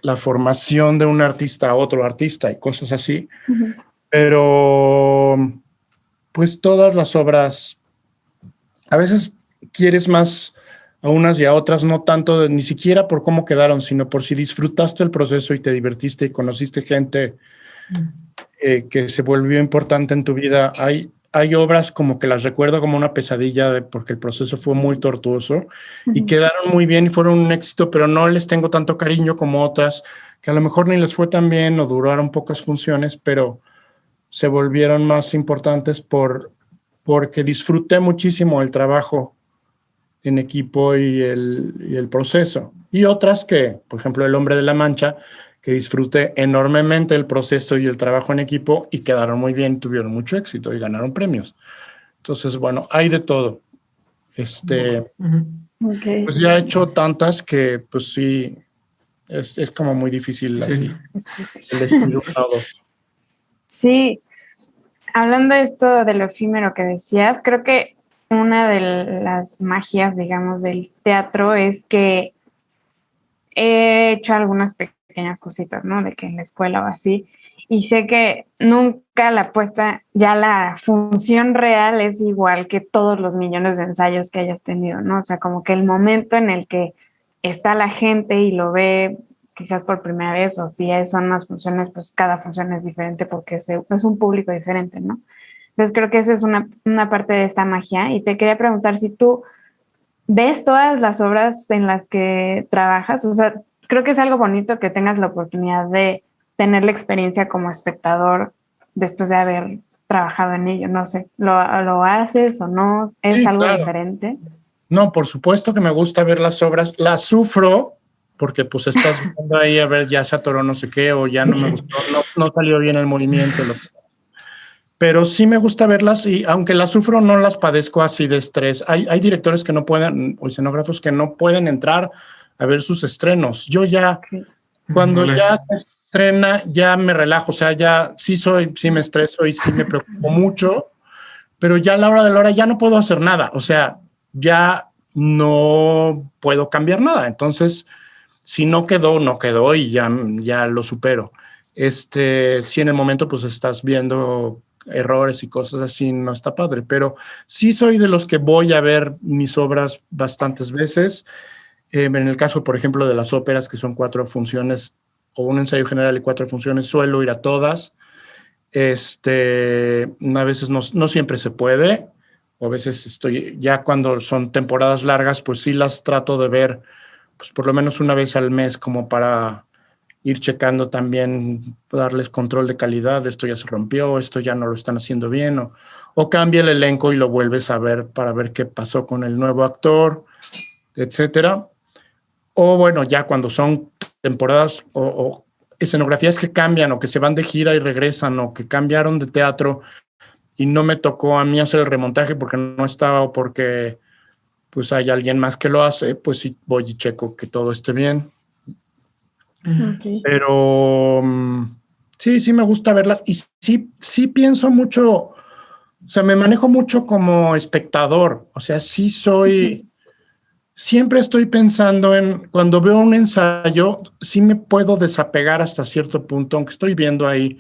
la formación de un artista a otro artista y cosas así. Uh-huh. Pero pues todas las obras, a veces quieres más a unas y a otras, no tanto ni siquiera por cómo quedaron, sino por si disfrutaste el proceso y te divertiste y conociste gente que se volvió importante en tu vida. Hay obras como que las recuerdo como una pesadilla porque el proceso fue muy tortuoso y quedaron muy bien y fueron un éxito, pero no les tengo tanto cariño como otras que a lo mejor ni les fue tan bien o duraron pocas funciones, pero se volvieron más importantes porque disfruté muchísimo el trabajo en equipo y el proceso. Y otras que, por ejemplo, El Hombre de la Mancha, que disfruté enormemente el proceso y el trabajo en equipo y quedaron muy bien, tuvieron mucho éxito y ganaron premios. Entonces, bueno, hay de todo. Okay. Pues ya he hecho tantas que, pues sí, es como muy difícil así elegir una o dos. Sí, hablando de esto de lo efímero que decías, creo que una de las magias, digamos, del teatro es que he hecho algunas pequeñas cositas, ¿no? De que en la escuela o así, y sé que nunca la puesta, ya la función real es igual que todos los millones de ensayos que hayas tenido, ¿no? O sea, como que el momento en el que está la gente y lo ve quizás por primera vez, o si son unas funciones, pues cada función es diferente porque es un público diferente, ¿no? Entonces creo que esa es una parte de esta magia, y te quería preguntar si tú ves todas las obras en las que trabajas. O sea, creo que es algo bonito que tengas la oportunidad de tener la experiencia como espectador después de haber trabajado en ello. No sé, ¿lo haces o no? ¿Es Sí, algo claro. diferente? No, por supuesto que me gusta ver las obras. Las sufro porque pues estás viendo ahí a ver, ya se atoró no sé qué, o ya no me gustó, no salió bien el movimiento, lo que sea. Pero sí me gusta verlas y aunque las sufro, no las padezco así de estrés. Hay directores que no pueden, o escenógrafos que no pueden entrar a ver sus estrenos. Yo ya, cuando ya se estrena, ya me relajo. O sea, ya sí me estreso y sí me preocupo mucho, pero ya a la hora de la hora ya no puedo hacer nada. O sea, ya no puedo cambiar nada. Entonces, si no quedó, no quedó y ya lo supero. Si en el momento pues estás viendo errores y cosas así, no está padre, pero sí soy de los que voy a ver mis obras bastantes veces. En el caso, por ejemplo, de las óperas, que son 4 funciones o un ensayo general y 4 funciones, suelo ir a todas. A veces no siempre se puede, o a veces ya cuando son temporadas largas, pues sí las trato de ver pues por lo menos una vez al mes, como para ir checando también, darles control de calidad, esto ya se rompió, esto ya no lo están haciendo bien, o cambia el elenco y lo vuelves a ver para ver qué pasó con el nuevo actor, etcétera. O bueno, ya cuando son temporadas o escenografías que cambian o que se van de gira y regresan o que cambiaron de teatro y no me tocó a mí hacer el remontaje porque no estaba o porque pues hay alguien más que lo hace, pues sí voy y checo que todo esté bien. Okay. Pero sí me gusta verlas y sí pienso mucho, o sea, me manejo mucho como espectador, o sea, siempre estoy pensando cuando veo un ensayo, sí me puedo desapegar hasta cierto punto, aunque estoy viendo ahí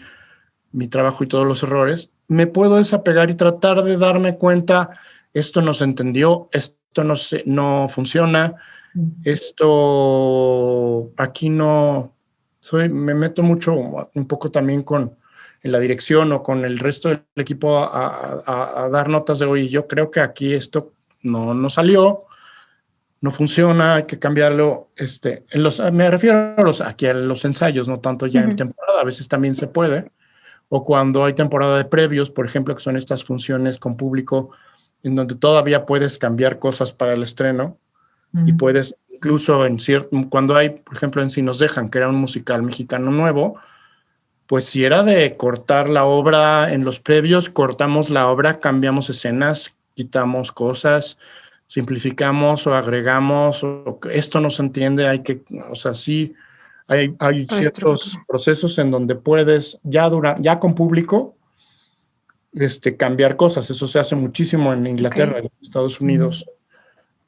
mi trabajo y todos los errores, me puedo desapegar y tratar de darme cuenta, esto no se entendió, esto no funciona, esto aquí no, me meto mucho un poco también en la dirección o con el resto del equipo a dar notas de, oye, yo creo que aquí esto no salió, no funciona, hay que cambiarlo. Me refiero aquí a los ensayos, no tanto ya en temporada, a veces también se puede. O cuando hay temporada de previos, por ejemplo, que son estas funciones con público, en donde todavía puedes cambiar cosas para el estreno y puedes, incluso cuando hay, por ejemplo, en Si nos dejan, que era un musical mexicano nuevo, pues si era de cortar la obra en los previos, cortamos la obra, cambiamos escenas, quitamos cosas, simplificamos o agregamos, esto no se entiende, o sea, sí, hay ciertos procesos en donde puedes, ya con público, cambiar cosas. Eso se hace muchísimo en Inglaterra, en Estados Unidos,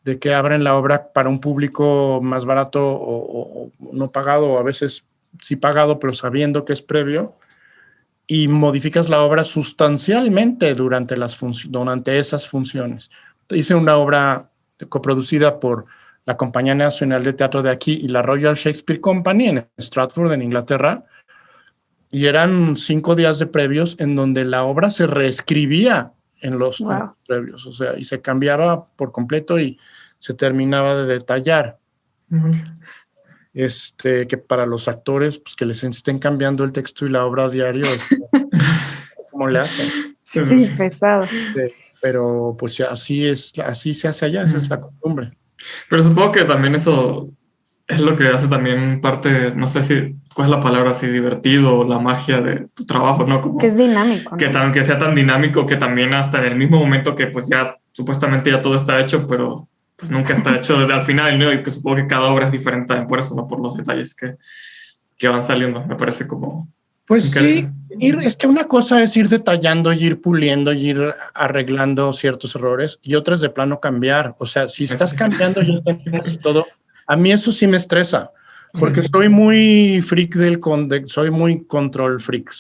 de que abren la obra para un público más barato o no pagado, o a veces sí pagado, pero sabiendo que es previo, y modificas la obra sustancialmente durante esas funciones. Hice una obra coproducida por la Compañía Nacional de Teatro de aquí y la Royal Shakespeare Company en Stratford, en Inglaterra, y eran 5 días de previos en donde la obra se reescribía en los previos, o sea, y se cambiaba por completo y se terminaba de detallar. Que para los actores, pues que les estén cambiando el texto y la obra a diario, ¿cómo le hacen? Sí, pesado. Pero pues así se hace allá, esa es la costumbre. Pero supongo que también eso es lo que hace también parte, no sé si, ¿cuál es la palabra así? Divertido, la magia de tu trabajo, ¿no? Como que es dinámico, ¿no? Que sea tan dinámico que también hasta en el mismo momento que pues ya supuestamente ya todo está hecho, pero pues nunca está hecho desde al final, ¿no? Y que supongo que cada obra es diferente también por eso, ¿no? Por los detalles que van saliendo, me parece como... Pues sí, es que una cosa es ir detallando, y ir puliendo, y ir arreglando ciertos errores, y otra es de plano cambiar. O sea, si estás cambiando y todo, a mí eso sí me estresa, porque soy muy freak soy muy control freak.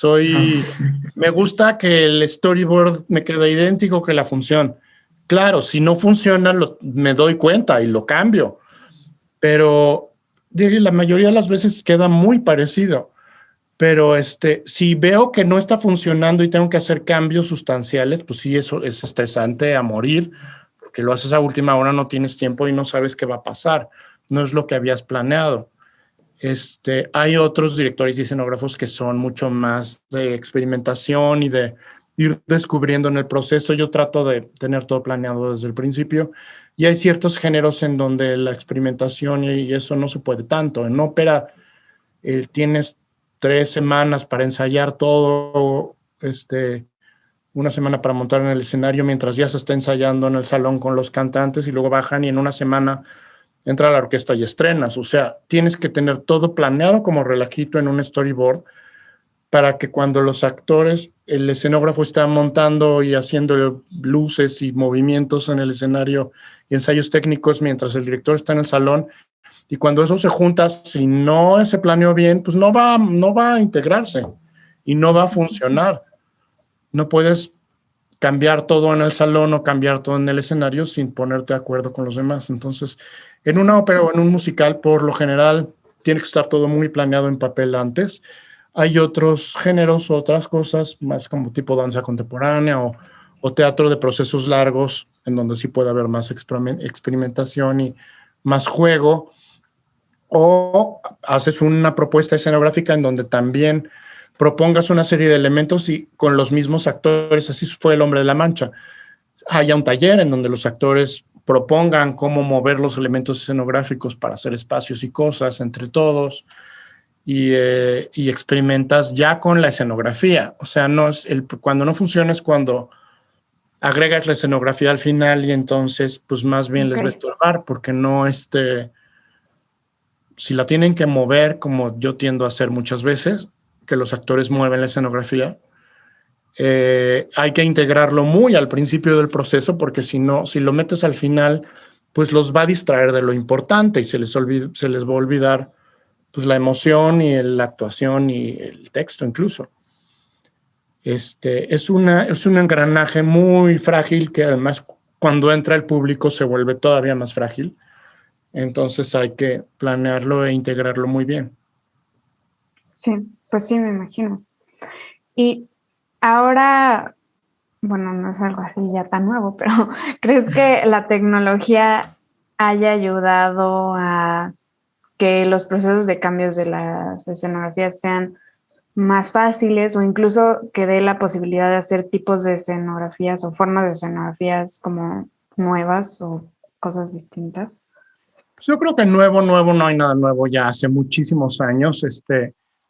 Me gusta que el storyboard me quede idéntico que la función. Claro, si no funciona, me doy cuenta y lo cambio, pero la mayoría de las veces queda muy parecido. Pero si veo que no está funcionando y tengo que hacer cambios sustanciales, pues sí, eso es estresante a morir, porque lo haces a última hora, no tienes tiempo y no sabes qué va a pasar. No es lo que habías planeado. Hay otros directores y escenógrafos que son mucho más de experimentación y de ir descubriendo en el proceso. Yo trato de tener todo planeado desde el principio, y hay ciertos géneros en donde la experimentación y eso no se puede tanto. En ópera tienes 3 semanas para ensayar todo, una semana para montar en el escenario mientras ya se está ensayando en el salón con los cantantes, y luego bajan y en una semana entra la orquesta y estrenas. O sea, tienes que tener todo planeado como relajito en un storyboard para que cuando los actores, el escenógrafo está montando y haciendo luces y movimientos en el escenario y ensayos técnicos mientras el director está en el salón, y cuando eso se junta, si no se planeó bien, pues no va a integrarse y no va a funcionar. No puedes cambiar todo en el salón o cambiar todo en el escenario sin ponerte de acuerdo con los demás. Entonces, en una ópera o en un musical, por lo general, tiene que estar todo muy planeado en papel antes. Hay otros géneros, otras cosas, más como tipo danza contemporánea o teatro de procesos largos, en donde sí puede haber más experimentación y más juego. O haces una propuesta escenográfica en donde también propongas una serie de elementos y con los mismos actores. Así fue El Hombre de la Mancha. Haya un taller en donde los actores propongan cómo mover los elementos escenográficos para hacer espacios y cosas entre todos, y experimentas ya con la escenografía. O sea, cuando no funciona es cuando agregas la escenografía al final, y entonces pues más bien les va a estorbar, porque no si la tienen que mover, como yo tiendo a hacer muchas veces, que los actores mueven la escenografía, hay que integrarlo muy al principio del proceso, porque si lo metes al final, pues los va a distraer de lo importante y se les va a olvidar pues la emoción y la actuación y el texto incluso. Es un engranaje muy frágil, que además cuando entra el público se vuelve todavía más frágil. Entonces hay que planearlo e integrarlo muy bien. Sí, pues sí, me imagino. Y ahora, bueno, no es algo así ya tan nuevo, pero ¿crees que la tecnología haya ayudado a que los procesos de cambios de las escenografías sean más fáciles o incluso que dé la posibilidad de hacer tipos de escenografías o formas de escenografías como nuevas o cosas distintas? Yo creo que nuevo no hay nada nuevo ya hace muchísimos años.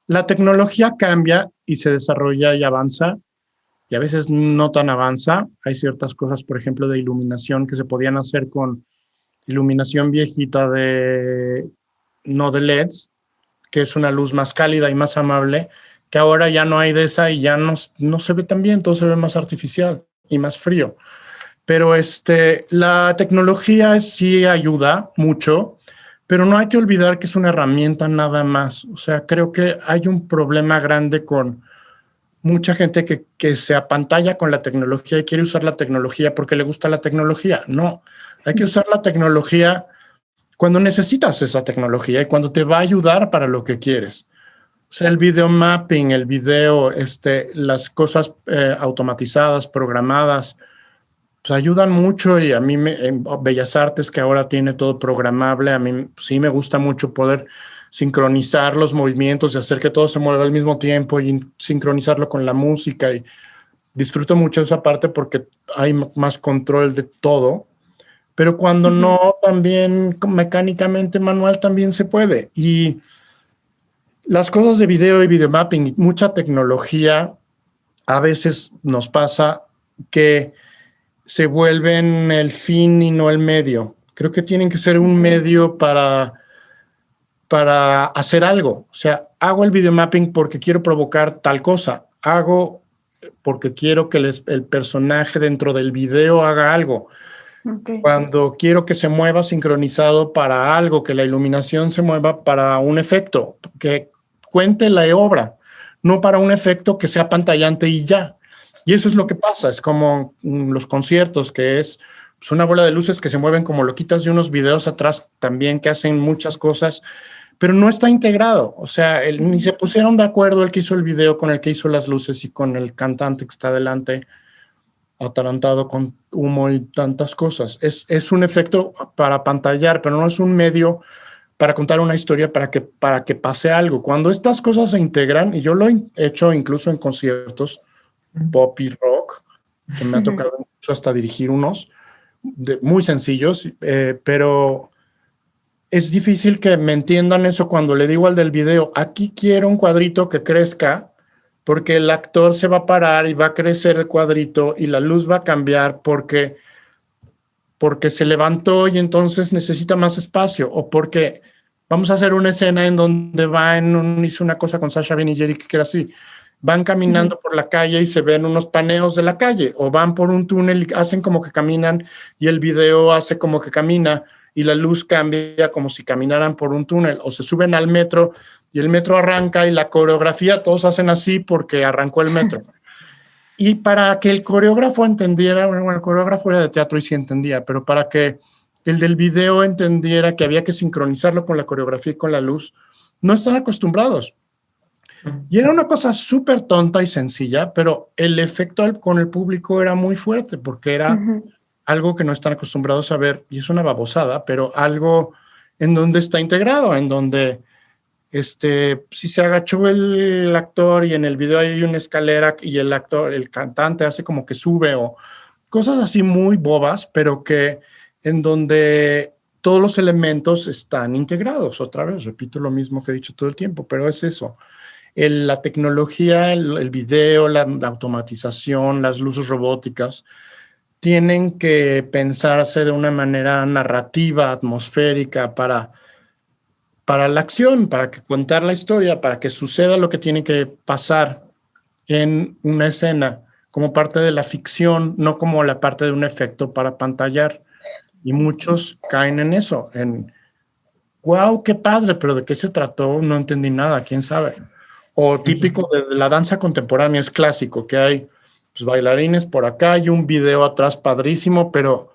La tecnología cambia y se desarrolla y avanza, y a veces no tan avanza. Hay ciertas cosas, por ejemplo, de iluminación que se podían hacer con iluminación viejita no de LEDs, que es una luz más cálida y más amable, que ahora ya no hay de esa y ya no se ve tan bien, todo se ve más artificial y más frío. Pero la tecnología sí ayuda mucho, pero no hay que olvidar que es una herramienta nada más. O sea, creo que hay un problema grande con mucha gente que se apantalla con la tecnología y quiere usar la tecnología porque le gusta la tecnología. No, hay que usar la tecnología cuando necesitas esa tecnología y cuando te va a ayudar para lo que quieres. O sea, el video mapping, el video, las cosas automatizadas, programadas, pues ayudan mucho. Y a mí en Bellas Artes, que ahora tiene todo programable, a mí sí me gusta mucho poder sincronizar los movimientos y hacer que todo se mueva al mismo tiempo y sincronizarlo con la música. Y disfruto mucho esa parte porque hay más control de todo. Pero cuando no, también mecánicamente manual también se puede. Y las cosas de video y videomapping y mucha tecnología, a veces nos pasa que se vuelven el fin y no el medio. Creo que tienen que ser un medio para hacer algo. O sea, hago el videomapping porque quiero provocar tal cosa. Hago porque quiero que el personaje dentro del video haga algo. Okay. Cuando quiero que se mueva sincronizado para algo, que la iluminación se mueva para un efecto, que cuente la obra, no para un efecto que sea pantallante y ya. Y eso es lo que pasa, es como los conciertos, que es pues, una bola de luces que se mueven como loquitas y unos videos atrás también que hacen muchas cosas, pero no está integrado. O sea, ni se pusieron de acuerdo el que hizo el video con el que hizo las luces y con el cantante que está delante, atarantado con humo y tantas cosas. Es un efecto para pantallar, pero no es un medio para contar una historia para que pase algo. Cuando estas cosas se integran, y yo lo he hecho incluso en conciertos pop y rock, que me ha tocado incluso hasta dirigir unos, muy sencillos, pero es difícil que me entiendan eso cuando le digo al del video, aquí quiero un cuadrito que crezca, porque el actor se va a parar y va a crecer el cuadrito y la luz va a cambiar porque se levantó y entonces necesita más espacio, o porque vamos a hacer una escena en donde hizo una cosa con Sacha Baron Cohen que era así, van caminando por la calle y se ven unos paneos de la calle, o van por un túnel y hacen como que caminan y el video hace como que camina y la luz cambia como si caminaran por un túnel, o se suben al metro y el metro arranca y la coreografía todos hacen así porque arrancó el metro. Y para que el coreógrafo entendiera, bueno, el coreógrafo era de teatro y sí entendía, pero para que el del video entendiera que había que sincronizarlo con la coreografía y con la luz, no están acostumbrados. Y era una cosa súper tonta y sencilla, pero el efecto con el público era muy fuerte porque era algo que no están acostumbrados a ver, y es una babosada, pero algo en donde está integrado, en donde si se agachó el actor y en el video hay una escalera y el cantante hace como que sube, o cosas así muy bobas, pero que en donde todos los elementos están integrados. Otra vez, repito lo mismo que he dicho todo el tiempo, pero es eso. La tecnología, el video, la automatización, las luces robóticas, tienen que pensarse de una manera narrativa, atmosférica, para la acción, para que contar la historia, para que suceda lo que tiene que pasar en una escena, como parte de la ficción, no como la parte de un efecto para pantallar. Y muchos caen en eso, wow, qué padre, pero ¿de qué se trató? No entendí nada, quién sabe. O típico de la danza contemporánea, es clásico, que hay pues, bailarines por acá y un video atrás padrísimo, pero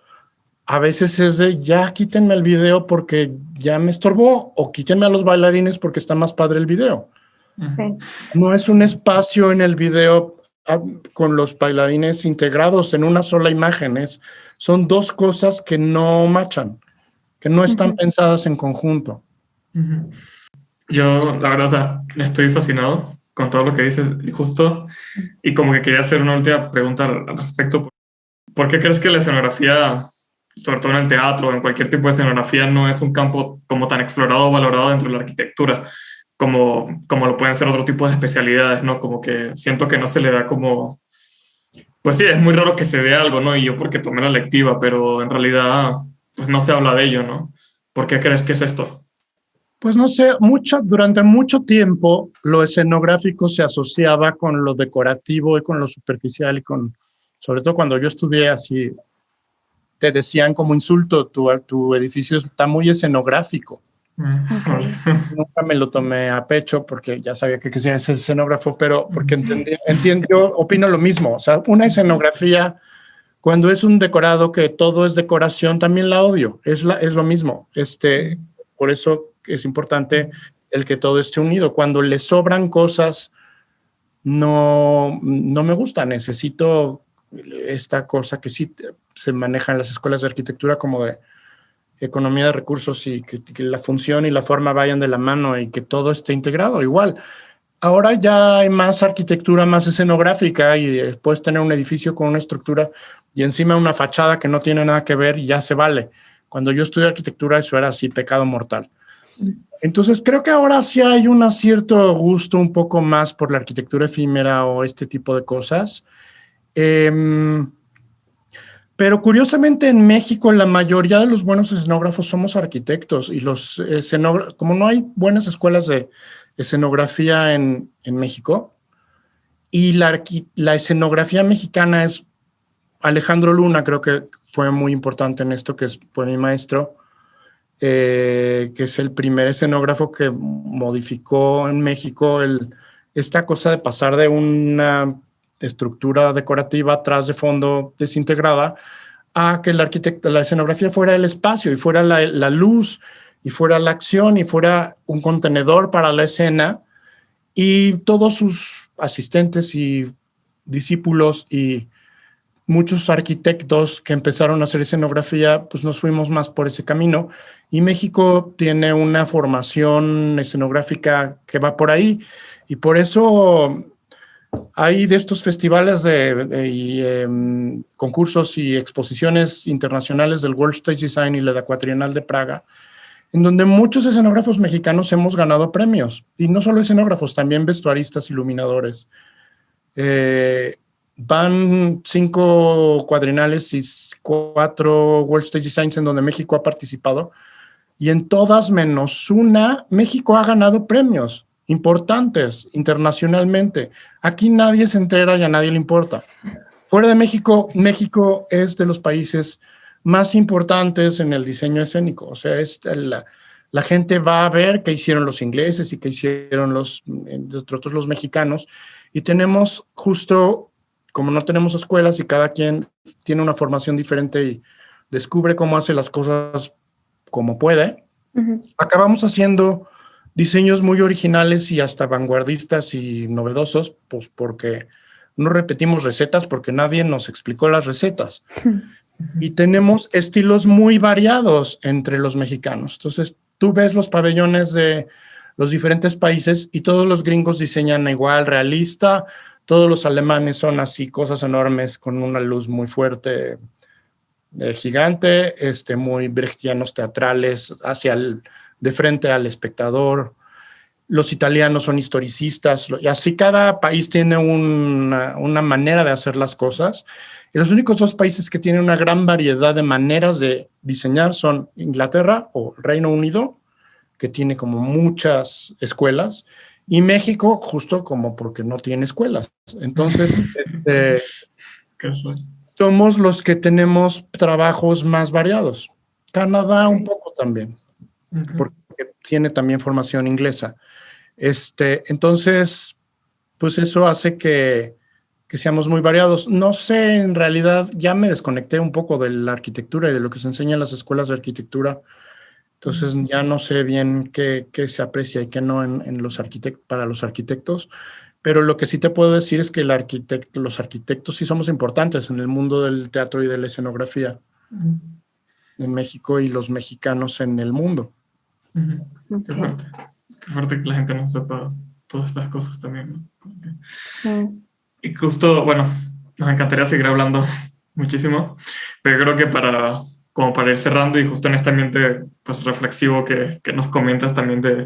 a veces es de, ya quítenme el video porque ya me estorbó, o quítenme a los bailarines porque está más padre el video. Sí. No es un espacio en el video con los bailarines integrados en una sola imagen. Son dos cosas que no machan, que no están pensadas en conjunto. Yo, la verdad, o sea, estoy fascinado con todo lo que dices, justo, y como que quería hacer una última pregunta al respecto. ¿Por qué crees que la escenografía, sobre todo en el teatro, en cualquier tipo de escenografía, no es un campo como tan explorado o valorado dentro de la arquitectura, como lo pueden ser otro tipo de especialidades, ¿no? Como que siento que no se le da como... Pues sí, es muy raro que se vea algo, ¿no? Y yo porque tomé la electiva, pero en realidad, pues no se habla de ello, ¿no? ¿Por qué crees que es esto? Pues no sé, durante mucho tiempo lo escenográfico se asociaba con lo decorativo y con lo superficial sobre todo cuando yo estudié así, te decían como insulto, tu edificio está muy escenográfico. Okay. Nunca me lo tomé a pecho porque ya sabía que quería ser escenógrafo, pero porque yo opino lo mismo. O sea, una escenografía, cuando es un decorado que todo es decoración, también la odio. Es lo mismo. Por eso es importante el que todo esté unido. Cuando le sobran cosas, no me gusta. Necesito esta cosa que sí se maneja en las escuelas de arquitectura como de economía de recursos y que la función y la forma vayan de la mano y que todo esté integrado. Igual, ahora ya hay más arquitectura más escenográfica y puedes tener un edificio con una estructura y encima una fachada que no tiene nada que ver y ya se vale. Cuando yo estudié arquitectura eso era así, pecado mortal. Entonces creo que ahora sí hay un cierto gusto un poco más por la arquitectura efímera o este tipo de cosas. Pero curiosamente en México la mayoría de los buenos escenógrafos somos arquitectos y los escenógrafos, como no hay buenas escuelas de escenografía en México, y la escenografía mexicana es Alejandro Luna, creo que fue muy importante en esto, fue mi maestro, que es el primer escenógrafo que modificó en México esta cosa de pasar de una estructura decorativa atrás de fondo desintegrada a que la escenografía fuera el espacio y fuera la luz y fuera la acción y fuera un contenedor para la escena, y todos sus asistentes y discípulos y muchos arquitectos que empezaron a hacer escenografía, pues nos fuimos más por ese camino. Y México tiene una formación escenográfica que va por ahí. Y por eso hay de estos festivales concursos y exposiciones internacionales del World Stage Design y la Cuatrienal de Praga, en donde muchos escenógrafos mexicanos hemos ganado premios. Y no solo escenógrafos, también vestuaristas, iluminadores. Van 5 cuadrienales y 4 World Stage Designs en donde México ha participado, y en todas menos una, México ha ganado premios importantes internacionalmente. Aquí nadie se entera y a nadie le importa. Fuera de México, México es de los países más importantes en el diseño escénico. O sea, la gente va a ver qué hicieron los ingleses y qué hicieron los mexicanos. Y tenemos justo, como no tenemos escuelas y cada quien tiene una formación diferente y descubre cómo hace las cosas como puede, acabamos haciendo diseños muy originales y hasta vanguardistas y novedosos, pues porque no repetimos recetas porque nadie nos explicó las recetas. Y tenemos estilos muy variados entre los mexicanos. Entonces, tú ves los pabellones de los diferentes países y todos los gringos diseñan igual, realista. Todos los alemanes son así, cosas enormes con una luz muy fuerte, gigante, muy brechtianos teatrales, de frente al espectador. Los italianos son historicistas, y así cada país tiene una manera de hacer las cosas. Y los únicos 2 países que tienen una gran variedad de maneras de diseñar son Inglaterra o Reino Unido, que tiene como muchas escuelas, y México, justo como porque no tiene escuelas. Entonces, somos los que tenemos trabajos más variados. Canadá un poco también, porque tiene también formación inglesa. Entonces, pues eso hace que seamos muy variados. No sé, en realidad ya me desconecté un poco de la arquitectura y de lo que se enseña en las escuelas de arquitectura. Entonces ya no sé bien qué se aprecia y qué no para los arquitectos. Pero lo que sí te puedo decir es que los arquitectos sí somos importantes en el mundo del teatro y de la escenografía. en México y los mexicanos en el mundo. Uh-huh. Okay. Qué fuerte que la gente no sepa todas estas cosas también, ¿no? Sí. Y justo, bueno, nos encantaría seguir hablando muchísimo, pero creo que para ir cerrando y justo en este ambiente pues, reflexivo que nos comentas también de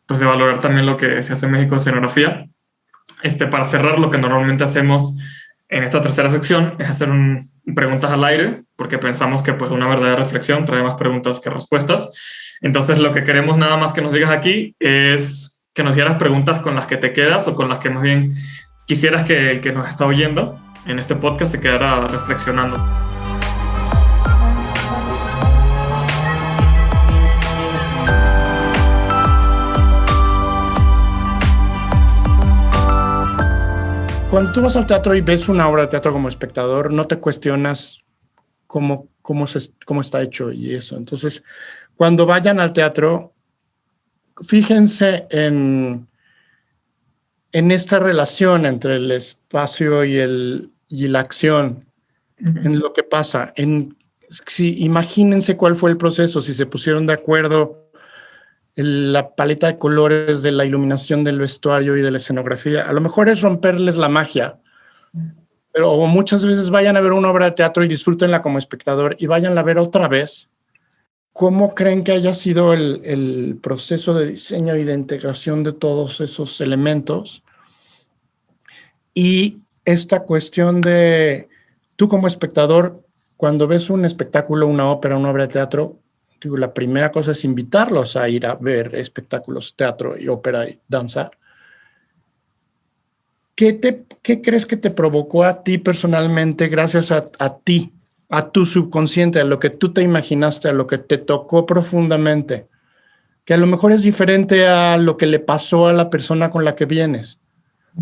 valorar también lo que se hace en México de escenografía, para cerrar lo que normalmente hacemos en esta tercera sección es hacer preguntas al aire, porque pensamos que pues, una verdadera reflexión trae más preguntas que respuestas. Entonces lo que queremos nada más que nos digas aquí es que nos dieras preguntas con las que te quedas o con las que más bien quisieras que el que nos está oyendo en este podcast se quedara reflexionando. Cuando tú vas al teatro y ves una obra de teatro como espectador, no te cuestionas cómo está hecho y eso. Entonces, cuando vayan al teatro, fíjense en esta relación entre el espacio y la acción, en lo que pasa. Imagínense cuál fue el proceso, si se pusieron de acuerdo la paleta de colores de la iluminación del vestuario y de la escenografía. A lo mejor es romperles la magia, pero muchas veces vayan a ver una obra de teatro y disfrútenla como espectador y vayan a ver otra vez. ¿Cómo creen que haya sido el proceso de diseño y de integración de todos esos elementos? Y esta cuestión de tú como espectador, cuando ves un espectáculo, una ópera, una obra de teatro, digo, la primera cosa es invitarlos a ir a ver espectáculos, teatro y ópera y danza. ¿Qué crees que te provocó a ti personalmente gracias a ti, a tu subconsciente, a lo que tú te imaginaste, a lo que te tocó profundamente? Que a lo mejor es diferente a lo que le pasó a la persona con la que vienes.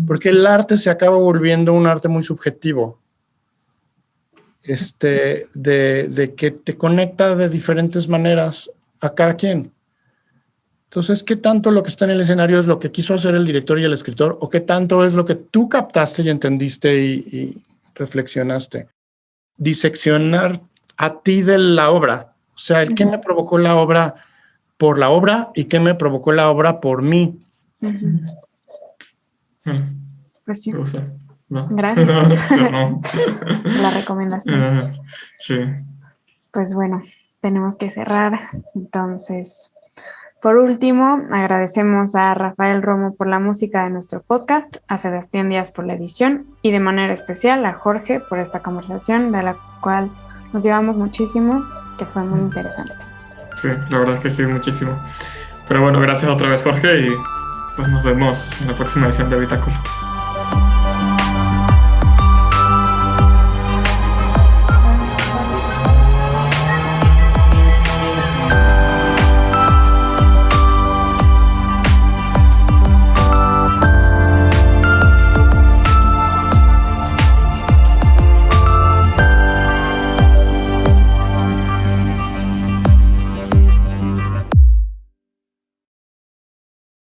Porque el arte se acaba volviendo un arte muy subjetivo. De que te conecta de diferentes maneras a cada quien. Entonces, ¿qué tanto lo que está en el escenario es lo que quiso hacer el director y el escritor? ¿O qué tanto es lo que tú captaste y entendiste y reflexionaste? Diseccionar a ti de la obra. O sea, ¿qué me provocó la obra por la obra y qué me provocó la obra por mí? Pues sí. No. Gracias. No. La recomendación. Sí. Pues bueno, tenemos que cerrar. Entonces, por último, agradecemos a Rafael Romo por la música de nuestro podcast, a Sebastián Díaz por la edición y de manera especial a Jorge por esta conversación de la cual nos llevamos muchísimo, que fue muy interesante. Sí, la verdad es que sí, muchísimo. Pero bueno, gracias otra vez, Jorge, y pues nos vemos en la próxima edición de Habitáculo.